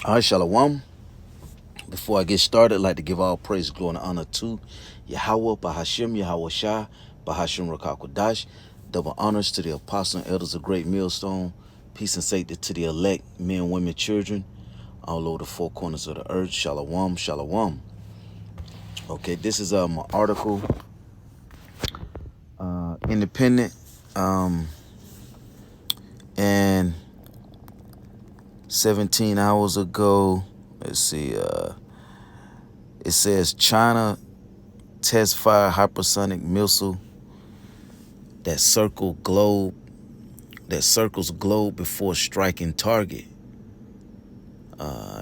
All right, Shalom. Before I get started, I'd like to give all praise, glory, and honor to Yahweh, Bahashim, Yahweh Shah, Bahashim Rakakwadash. Double honors to the apostles and elders of Great Millstone. Peace and safety to the elect, men, women, children, all over the four corners of the earth. Shalom, shalom. Okay, this is my article, independent, and 17 hours ago. Let's see. It says China test fire hypersonic missile that circles globe before striking target.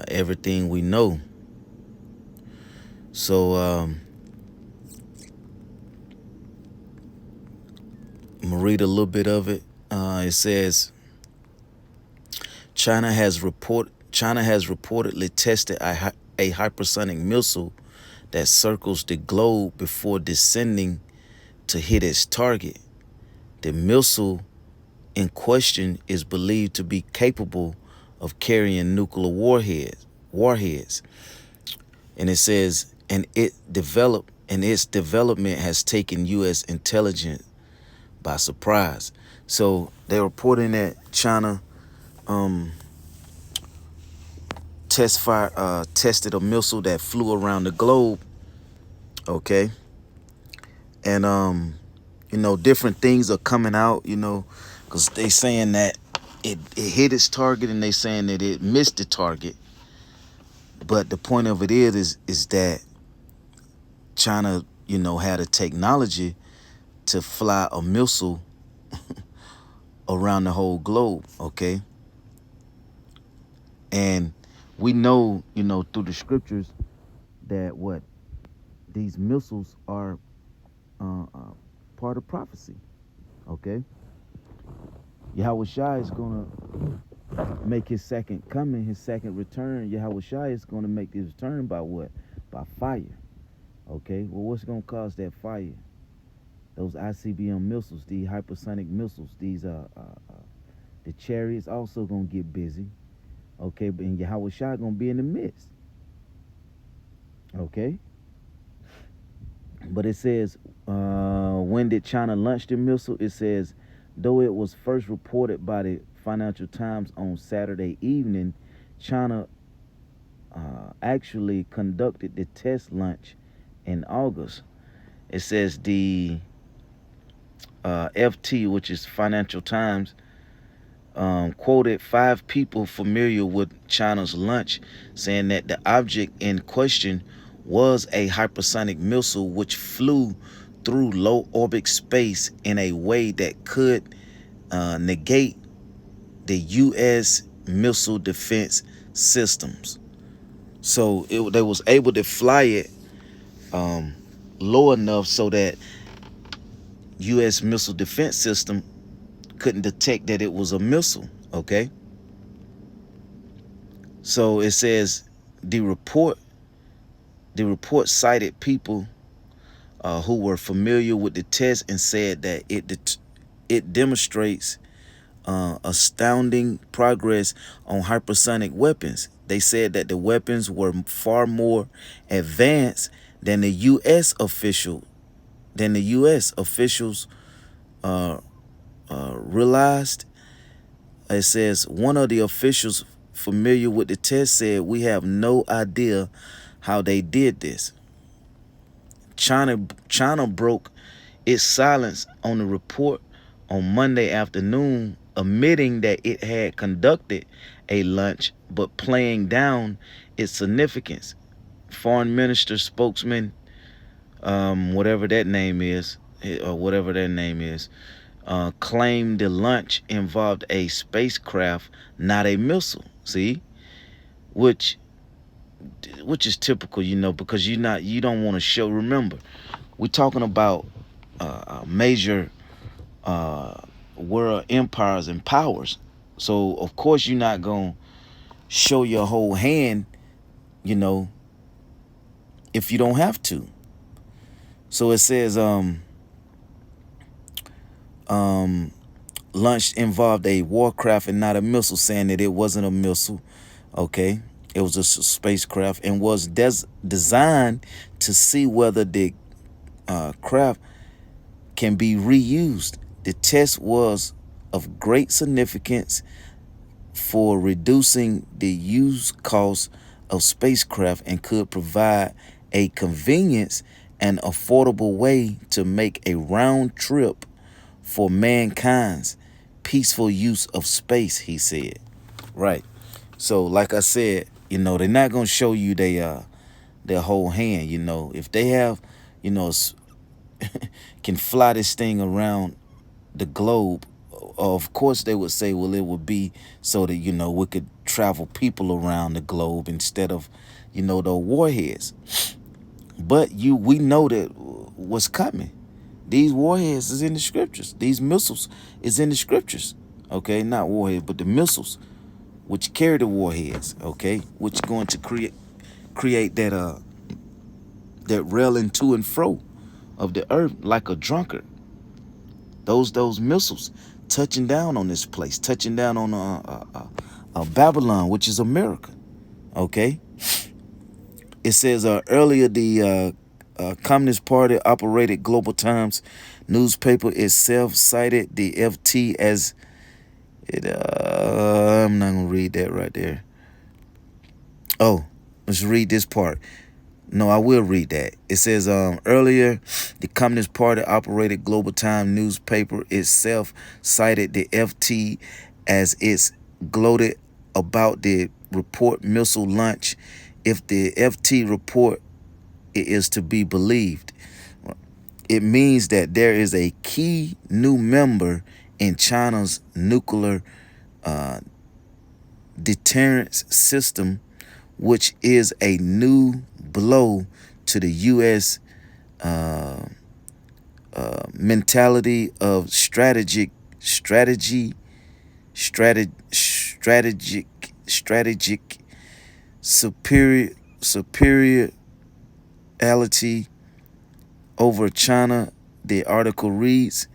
Everything we know. So I'm gonna read a little bit of it. It says China has reportedly tested a hypersonic missile that circles the globe before descending to hit its target. The missile in question is believed to be capable of carrying nuclear warheads. And it says, its development has taken U.S. intelligence by surprise. So they're reporting that China tested a missile that flew around the globe. Okay. And different things are coming out, because they saying that it hit its target, and they saying that it missed the target. But the point of it is that China, had a technology to fly a missile around the whole globe, okay? And we know, through the scriptures that these missiles are part of prophecy, okay? Yahweh Shai is going to make his second coming, his second return. Yahweh Shai is going to make his return by what? By fire, okay? Well, what's going to cause that fire? Those ICBM missiles, these hypersonic missiles, these the chariots also gonna get busy, okay? And Yahweh Shai gonna be in the midst, okay? But it says, when did China launch the missile? It says, though it was first reported by the Financial Times on Saturday evening, China actually conducted the test launch in August. It says the FT, which is Financial Times, quoted 5 people familiar with China's launch, saying that the object in question was a hypersonic missile which flew through low orbit space in a way that could negate the U.S. missile defense systems. So they was able to fly it low enough so that U.S. missile defense system couldn't detect that it was a missile, okay? So it says the report cited people who were familiar with the test and said that it demonstrates astounding progress on hypersonic weapons. They said that the weapons were far more advanced than the U.S. officials realized. It says one of the officials familiar with the test said, "We have no idea how they did this." China broke its silence on the report on Monday afternoon, admitting that it had conducted a launch but playing down its significance. Foreign Minister spokesman, whatever that name is, claimed the launch involved a spacecraft, not a missile. See, which is typical, because you don't want to show. Remember, we're talking about major world empires and powers. So of course you're not gonna show your whole hand, if you don't have to. So it says launch involved a warcraft and not a missile, saying that it wasn't a missile, okay? It was a spacecraft and was designed to see whether the craft can be reused. The test was of great significance for reducing the use cost of spacecraft and could provide a convenience and affordable way to make a round trip for mankind's peaceful use of space, he said. Right. So, like I said, they're not gonna show you their whole hand. If they have, can fly this thing around the globe, of course they would say, well, it would be so that we could travel people around the globe instead of the warheads. But we know that what's coming. These warheads is in the scriptures. These missiles is in the scriptures. Okay, not warheads, but the missiles which carry the warheads. Okay, which going to create that railing to and fro of the earth like a drunkard. Those missiles touching down on this place, touching down on Babylon, which is America. Okay. It says earlier the Communist Party operated Global Times newspaper itself cited the FT as it. I'm not gonna read that right there. Oh, let's read this part. No, I will read that. It says earlier the Communist Party operated Global Times newspaper itself cited the FT as it's gloated about the report missile launch. If the FT report is to be believed, it means that there is a key new member in China's nuclear deterrence system, which is a new blow to the U.S. Mentality of strategic superiority over China. The article reads,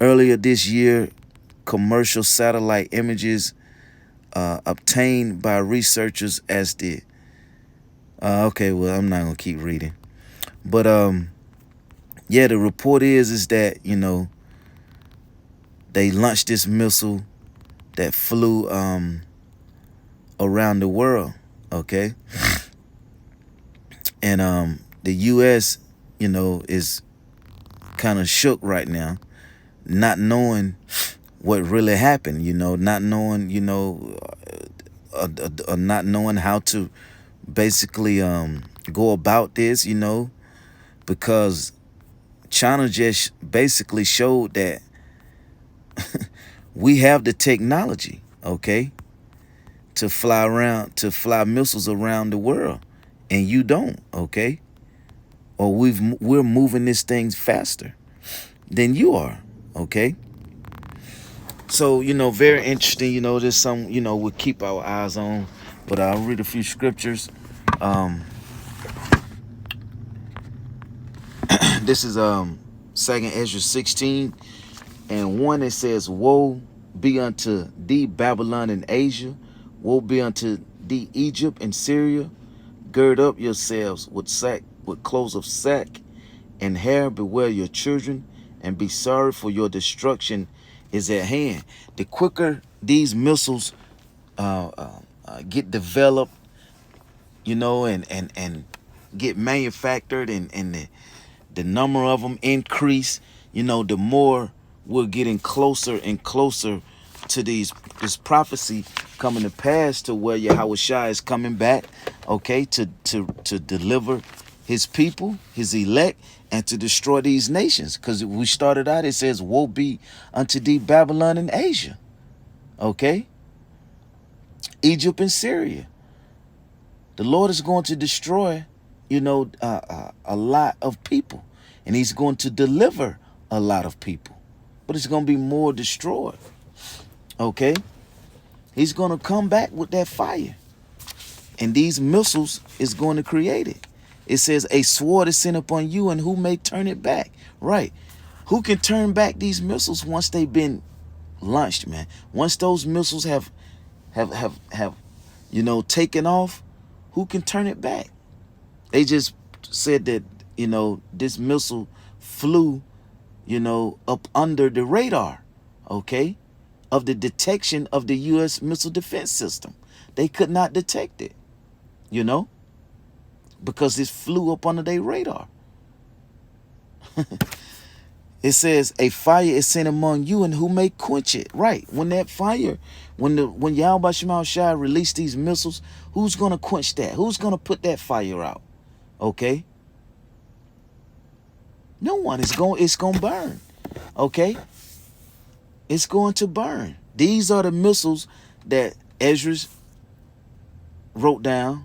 earlier this year, commercial satellite images obtained by researchers as the okay, well, I'm not gonna keep reading, but yeah, the report is that they launched this missile that flew around the world. Okay. And the U.S., is kind of shook right now, not knowing what really happened, not knowing, not knowing how to basically go about this, because China just basically showed that we have the technology, okay, to fly missiles around the world, and you don't, okay? Or we're moving this thing faster than you are, okay? So, very interesting, there's some, we'll keep our eyes on, but I'll read a few scriptures. This is 2nd Ezra 16 and 1. It says, woe be unto thee, Babylon and Asia. Woe be unto thee, Egypt and Syria. Gird up yourselves with clothes of sack and hair. Beware your children and be sorry, for your destruction is at hand. The quicker these missiles get developed, and get manufactured, and the number of them increase, the more we're getting closer and closer to this prophecy coming to pass, to where Yahushua is coming back, okay, to deliver his people, his elect, and to destroy these nations. Because we started out, it says, woe be unto thee, Babylon and Asia, okay, Egypt and Syria. The Lord is going to destroy, a lot of people, and he's going to deliver a lot of people, but it's going to be more destroyed. Okay, he's going to come back with that fire, and these missiles is going to create it. It says a sword is sent upon you, and who may turn it back? Right. Who can turn back these missiles once they've been launched, man? Once those missiles have taking off, who can turn it back? They just said that, this missile flew, up under the radar, okay, of the detection of the U.S. missile defense system. They could not detect it, because it flew up under their radar. It says, a fire is sent among you, and who may quench it? Right. When that fire, when Yahweh Shema Shai released these missiles, who's going to quench that? Who's going to put that fire out? Okay? No one. It's going to burn. Okay? It's going to burn. These are the missiles that Ezra wrote down.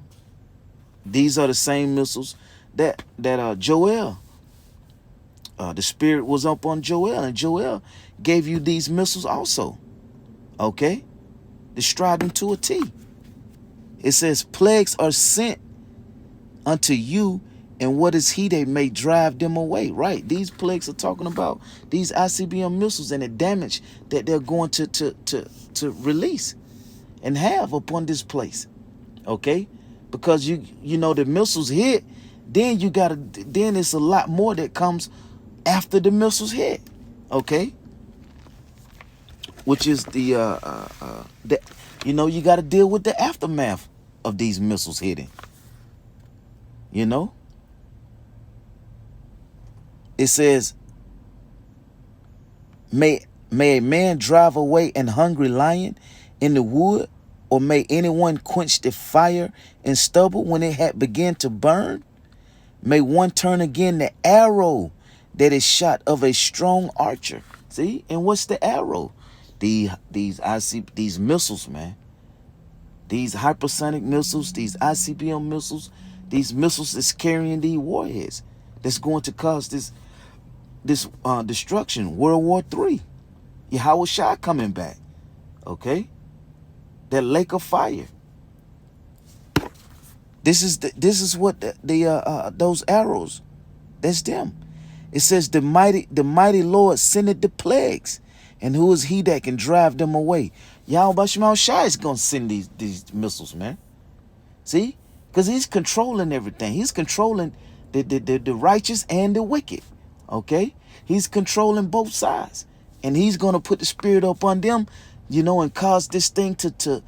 These are the same missiles that Joel, the spirit was up on Joel, and Joel gave you these missiles also. Okay? Described them to a T. It says, plagues are sent unto you, and what is he that may drive them away? Right. These plagues are talking about these ICBM missiles and the damage that they're going to release and have upon this place. Okay? Because the missiles hit, then then it's a lot more that comes after the missiles hit. Okay? Which is you got to deal with the aftermath of these missiles hitting. It says, may a man drive away an hungry lion in the wood, or may anyone quench the fire and stubble when it had begun to burn? May one turn again the arrow that is shot of a strong archer. See? And what's the arrow? These missiles, man. These hypersonic missiles, these ICBM missiles, these missiles that's carrying these warheads that's going to cause this destruction. World War III. Yahweh Shai coming back. Okay? That lake of fire. This is what those arrows. That's them. It says the mighty Lord sendeth the plagues, and who is he that can drive them away? Yahweh Shema Shai is gonna send these missiles, man. See, because he's controlling everything. He's controlling the righteous and the wicked. Okay, he's controlling both sides, and he's gonna put the spirit up on them, and cause this thing to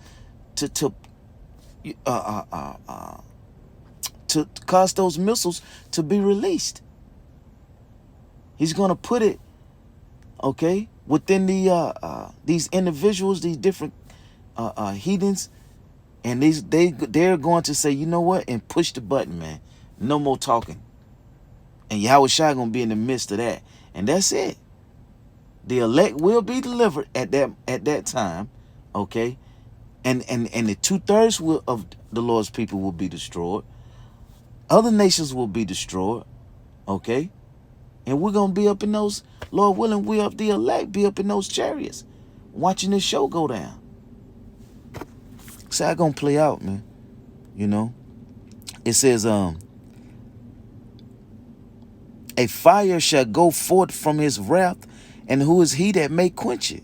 cause those missiles to be released. He's gonna put it, okay, within these individuals, these different heathens, and they're going to say, you know what, and push the button, man. No more talking. And Yahweh Shai gonna be in the midst of that, and that's it. The elect will be delivered at that time, okay, and the 2/3 of the Lord's people will be destroyed. Other nations will be destroyed, okay, and we're gonna be up in those, Lord willing, we of the elect be up in those chariots, watching this show go down. So how gonna play out, man? It says, a fire shall go forth from his wrath, and who is he that may quench it?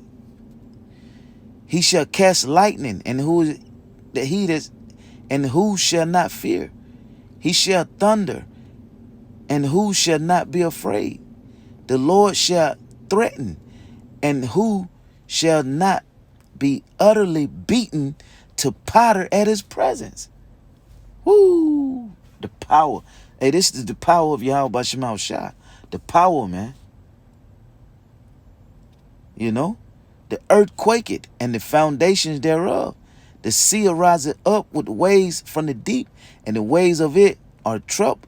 He shall cast lightning, and who shall not fear? He shall thunder, and who shall not be afraid? The Lord shall threaten, and who shall not be utterly beaten to powder at his presence? Woo! The power. Hey, this is the power of Yahweh Shema Shai. The power, man. The earth quaketh, and the foundations thereof. The sea ariseth up with waves from the deep, and the waves of it are troubled,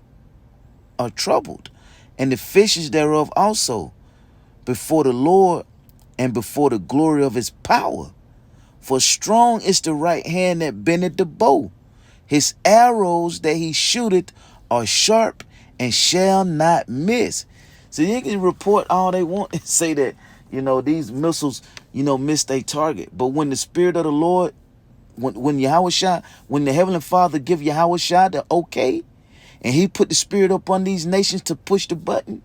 and the fishes thereof also, before the Lord and before the glory of his power. For strong is the right hand that bendeth the bow. His arrows that he shooteth are sharp and shall not miss. So you can report all they want and say that, these missiles, missed their target. But when the Spirit of the Lord, when Yahweh Shai, when the Heavenly Father give Yahweh Shai the okay, and he put the Spirit up on these nations to push the button,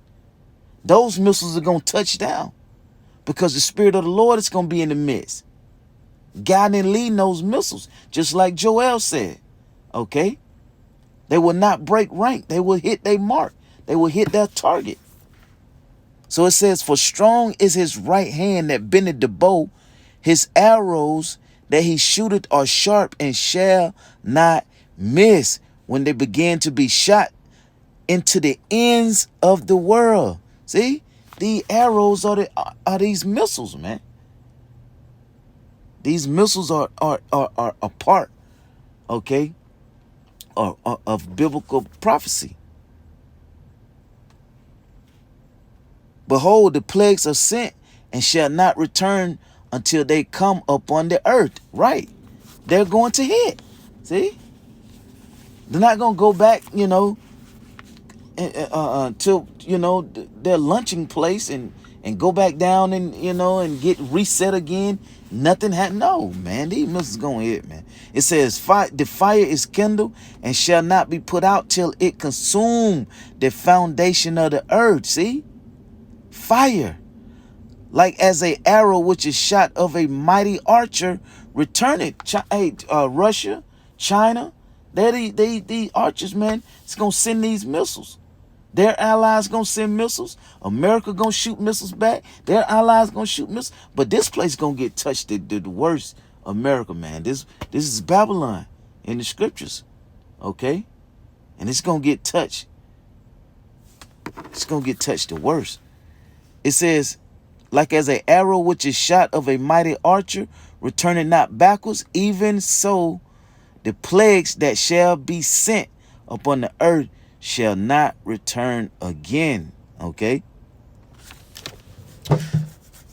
those missiles are going to touch down, because the Spirit of the Lord is going to be in the midst. guiding and leading those missiles, just like Joel said. Okay? They will not break rank. They will hit their mark. They will hit their target. So it says, for strong is his right hand that bendeth the bow. His arrows that he shooteth are sharp and shall not miss when they begin to be shot into the ends of the world. See? The arrows are these missiles, man. These missiles are a part, okay, of biblical prophecy. Behold, the plagues are sent and shall not return until they come upon the earth. Right. They're going to hit. See? They're not going to go back, till, their lunching place and go back down and, and get reset again. Nothing happened. No, man. These missiles going to hit, man. It says, the fire is kindled and shall not be put out till it consume the foundation of the earth. See? Fire, like as a arrow which is shot of a mighty archer, return it. Russia, China, they're the archers, man. It's gonna send these missiles. Their allies gonna send missiles. America gonna shoot missiles back. Their allies gonna shoot missiles. But this place gonna get touched the worst. America, man. This is Babylon in the scriptures, okay? And it's gonna get touched. It's gonna get touched the worst. It says, like as an arrow which is shot of a mighty archer, returning not backwards, even so the plagues that shall be sent upon the earth shall not return again. Okay?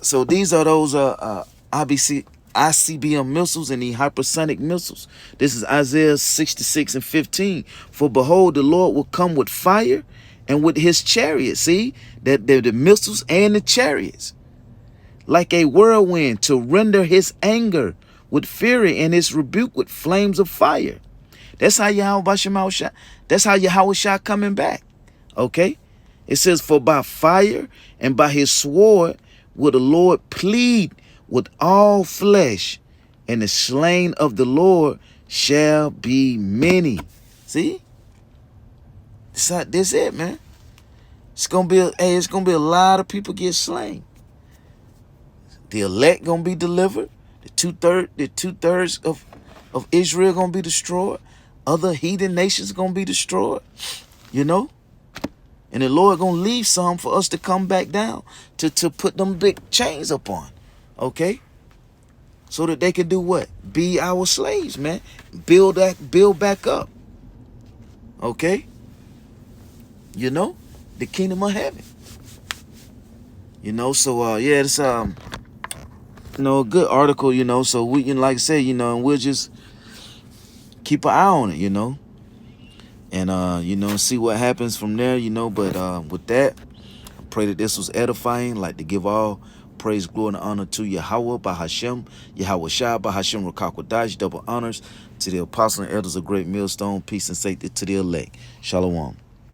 So these are those ICBM missiles and the hypersonic missiles. This is Isaiah 66:15. For behold, the Lord will come with fire and with his chariots. See, that they're the missiles and the chariots, like a whirlwind, to render his anger with fury and his rebuke with flames of fire. That's how Yahweh that's how Yahweh coming back. Okay? It says, for by fire and by his sword will the Lord plead with all flesh, and the slain of the Lord shall be many. See? That's it, man. It's gonna be a lot of people get slain. The elect gonna be delivered. The two-thirds of Israel gonna be destroyed. Other heathen nations gonna be destroyed. And the Lord gonna leave some for us to come back down to put them big chains upon. Okay? So that they can do what? Be our slaves, man. Build back up. Okay? The kingdom of heaven. So yeah, it's a good article, so we can, like I say, and we'll just keep an eye on it, and see what happens from there, but with that, I pray that this was edifying. Like to give all praise, glory, and honor to Yahweh by Hashem, Yahweh Shai by Hashem Rakakwadash, double honors to the apostles and elders of Great Millstone, peace and safety to the elect. Shalom.